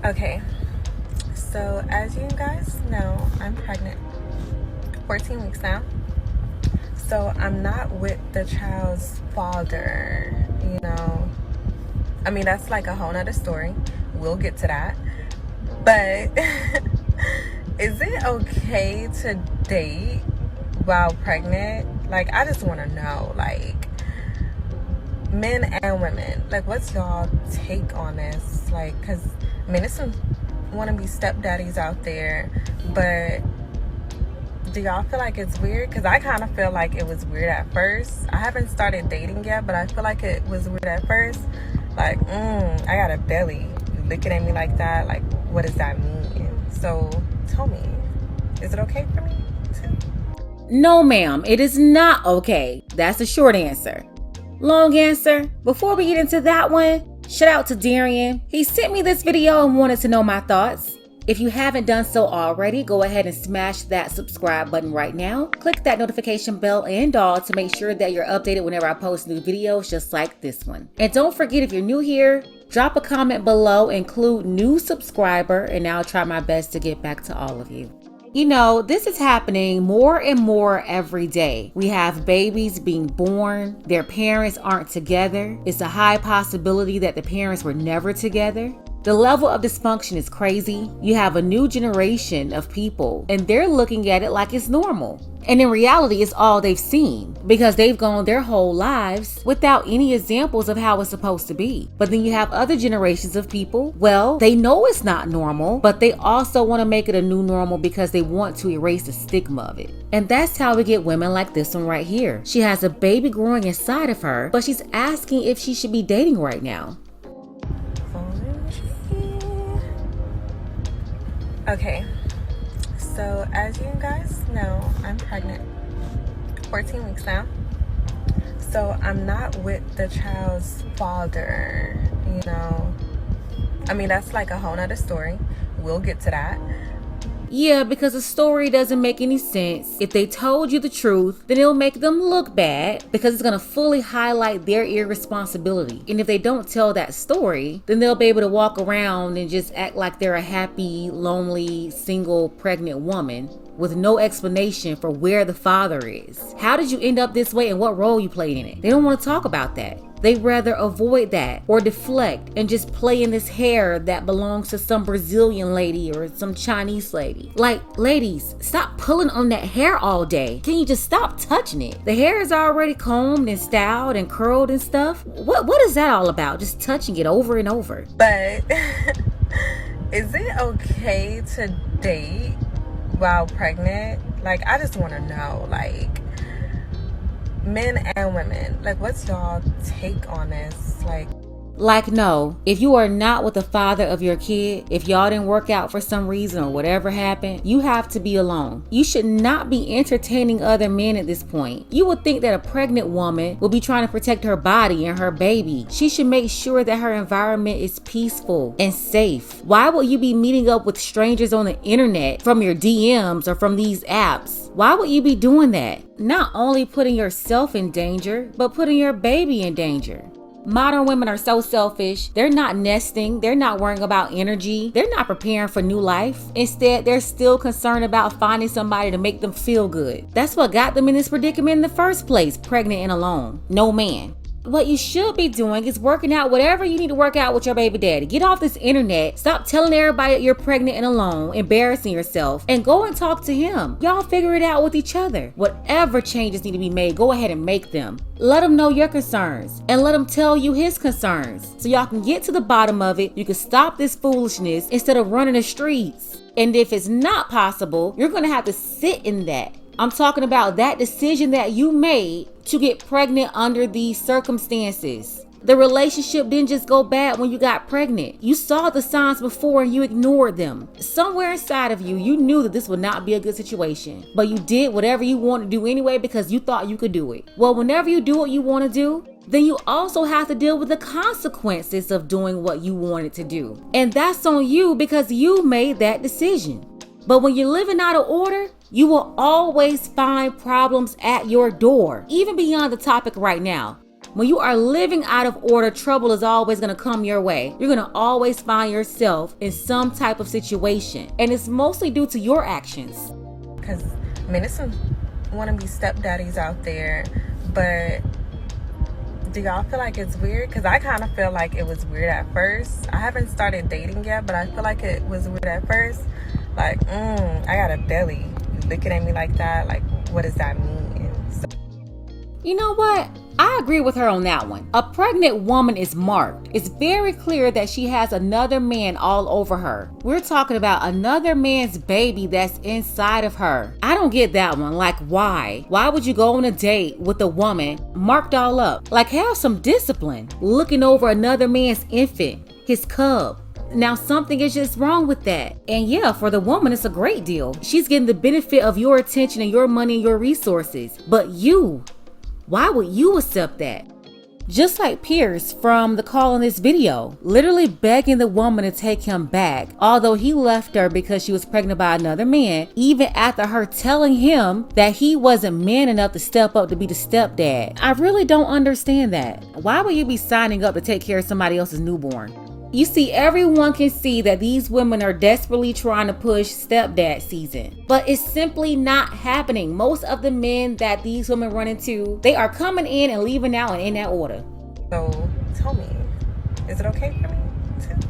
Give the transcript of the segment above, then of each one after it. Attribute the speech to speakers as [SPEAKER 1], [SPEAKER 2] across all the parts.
[SPEAKER 1] Okay, so as you guys know, I'm pregnant, 14 weeks now. So I'm not with the child's father, I mean, that's like a whole nother story. We'll get to that. But is it okay to date while pregnant? Like, I just want to know, like, men and women, like, what's y'all take on this? Like, because, I mean, there's some wannabe stepdaddies out there, but do y'all feel like it's weird? Because I kind of feel like it was weird at first. I haven't started dating yet, but I feel like it was weird at first. Like, I got a belly. You looking at me like that? Like, what does that mean? So, tell me, is it okay for me too?
[SPEAKER 2] No, ma'am, it is not okay. That's the short answer. Long answer, before we get into that one, shout out to Darian. He sent me this video and wanted to know my thoughts. If you haven't done so already, go ahead and smash that subscribe button right now. Click that notification bell and all to make sure that you're updated whenever I post new videos just like this one. And don't forget, if you're new here, drop a comment below, include new subscriber, and I'll try my best to get back to all of you. You know, this is happening more and more every day. We have babies being born, their parents aren't together. It's a high possibility that the parents were never together. The level of dysfunction is crazy. You have a new generation of people and they're looking at it like it's normal. And in reality, it's all they've seen because they've gone their whole lives without any examples of how it's supposed to be. But then you have other generations of people, well, they know it's not normal, but they also want to make it a new normal because they want to erase the stigma of it. And that's how we get women like this one right here. She has a baby growing inside of her, but she's asking if she should be dating right now.
[SPEAKER 1] Okay, so as you guys know, I'm pregnant, 14 weeks now. So I'm not with the child's father, I mean, that's like a whole nother story. We'll get to that.
[SPEAKER 2] Yeah, because the story doesn't make any sense. If they told you the truth, then it'll make them look bad because it's going to fully highlight their irresponsibility. And if they don't tell that story, then they'll be able to walk around and just act like they're a happy, lonely, single, pregnant woman with no explanation for where the father is. How did you end up this way and what role you played in it? They don't want to talk about that. They'd rather avoid that or deflect and just play in this hair that belongs to some Brazilian lady or some Chinese lady. Like, ladies, stop pulling on that hair all day. Can you just stop touching it? The hair is already combed and styled and curled and stuff. What is that all about? Just touching it over and over.
[SPEAKER 1] But is it okay to date while pregnant? Like, I just want to know, like, men and women, like, what's y'all take on this?
[SPEAKER 2] Like, no, if you are not with the father of your kid, if y'all didn't work out for some reason or whatever happened, you have to be alone. You should not be entertaining other men at this point. You would think that a pregnant woman will be trying to protect her body and her baby. She should make sure that her environment is peaceful and safe. Why would you be meeting up with strangers on the internet from your DMs or from these apps? Why would you be doing that? Not only putting yourself in danger, but putting your baby in danger. Modern women are so selfish. They're not nesting. They're not worrying about energy. They're not preparing for new life. Instead, they're still concerned about finding somebody to make them feel good. That's what got them in this predicament in the first place, pregnant and alone. No man. What you should be doing is working out whatever you need to work out with your baby daddy. Get off this internet. Stop telling everybody that you're pregnant and alone, embarrassing yourself, and go and talk to him. Y'all figure it out with each other. Whatever changes need to be made, go ahead and make them. Let him know your concerns and let him tell you his concerns so y'all can get to the bottom of it. You can stop this foolishness instead of running the streets. And if it's not possible, you're going to have to sit in that. I'm talking about that decision that you made to get pregnant under these circumstances. The relationship didn't just go bad when you got pregnant. You saw the signs before and you ignored them. Somewhere inside of you, you knew that this would not be a good situation, but you did whatever you wanted to do anyway because you thought you could do it. Well, whenever you do what you want to do, then you also have to deal with the consequences of doing what you wanted to do. And that's on you because you made that decision. But when you're living out of order, you will always find problems at your door, even beyond the topic right now. When you are living out of order, trouble is always going to come your way. You're going to always find yourself in some type of situation. And it's mostly due to your actions.
[SPEAKER 1] Because, I mean, there's some wannabe stepdaddies out there, but do y'all feel like it's weird? Because I kind of feel like it was weird at first. I haven't started dating yet, but I feel like it was weird at first. Like, I got a belly. You looking at me like that? Like, what does that mean? So,
[SPEAKER 2] you know what? I agree with her on that one. A pregnant woman is marked. It's very clear that she has another man all over her. We're talking about another man's baby that's inside of her. I don't get that one. Like, why? Why would you go on a date with a woman marked all up? Like, have some discipline. Looking over another man's infant, his cub. Now, something is just wrong with that. And yeah, for the woman, it's a great deal. She's getting the benefit of your attention and your money and your resources. But you, why would you accept that? Just like Pierce from the call in this video, literally begging the woman to take him back, although he left her because she was pregnant by another man, even after her telling him that he wasn't man enough to step up to be the stepdad. I really don't understand that. Why would you be signing up to take care of somebody else's newborn? You see, everyone can see that these women are desperately trying to push stepdad season, but it's simply not happening. Most of the men that these women run into, they are coming in and leaving out and in that order.
[SPEAKER 1] So tell me, is it okay for me to?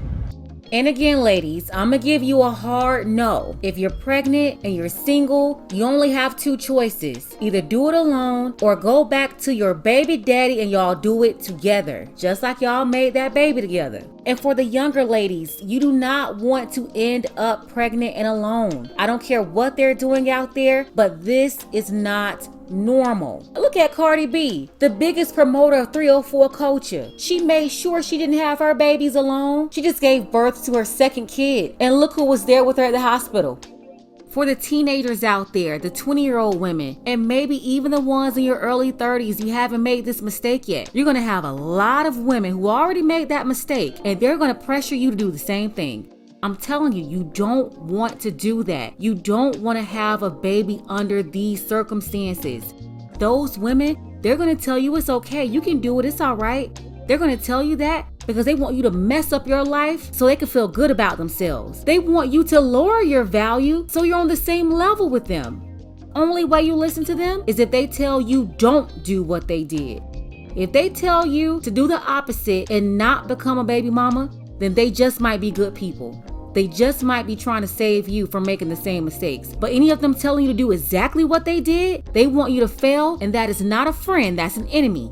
[SPEAKER 2] And again, ladies, I'm gonna give you a hard no. If you're pregnant and you're single, you only have two choices. Either do it alone or go back to your baby daddy and y'all do it together. Just like y'all made that baby together. And for the younger ladies, you do not want to end up pregnant and alone. I don't care what they're doing out there, but this is not normal. Look at Cardi B, the biggest promoter of 304 culture. She made sure she didn't have her babies alone. She just gave birth to her second kid. And look who was there with her at the hospital. For the teenagers out there, the 20-year-old women, and maybe even the ones in your early 30s, you haven't made this mistake yet. You're going to have a lot of women who already made that mistake, and they're going to pressure you to do the same thing. I'm telling you, you don't want to do that. You don't want to have a baby under these circumstances. Those women, they're going to tell you it's okay. You can do it. It's all right. They're going to tell you that because they want you to mess up your life so they can feel good about themselves. They want you to lower your value so you're on the same level with them. Only way you listen to them is if they tell you don't do what they did. If they tell you to do the opposite and not become a baby mama, then they just might be good people. They just might be trying to save you from making the same mistakes. But any of them telling you to do exactly what they did, they want you to fail, and that is not a friend, that's an enemy.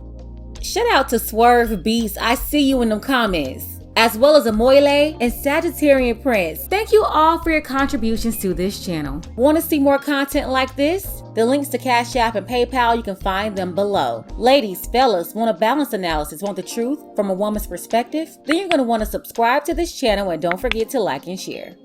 [SPEAKER 2] Shout out to Swerve Beast, I see you in them comments. As well as Amoyle and Sagittarian Prince. Thank you all for your contributions to this channel. Want to see more content like this? The links to Cash App and PayPal, you can find them below. Ladies, fellas, want a balanced analysis, want the truth from a woman's perspective? Then you're going to want to subscribe to this channel and don't forget to like and share.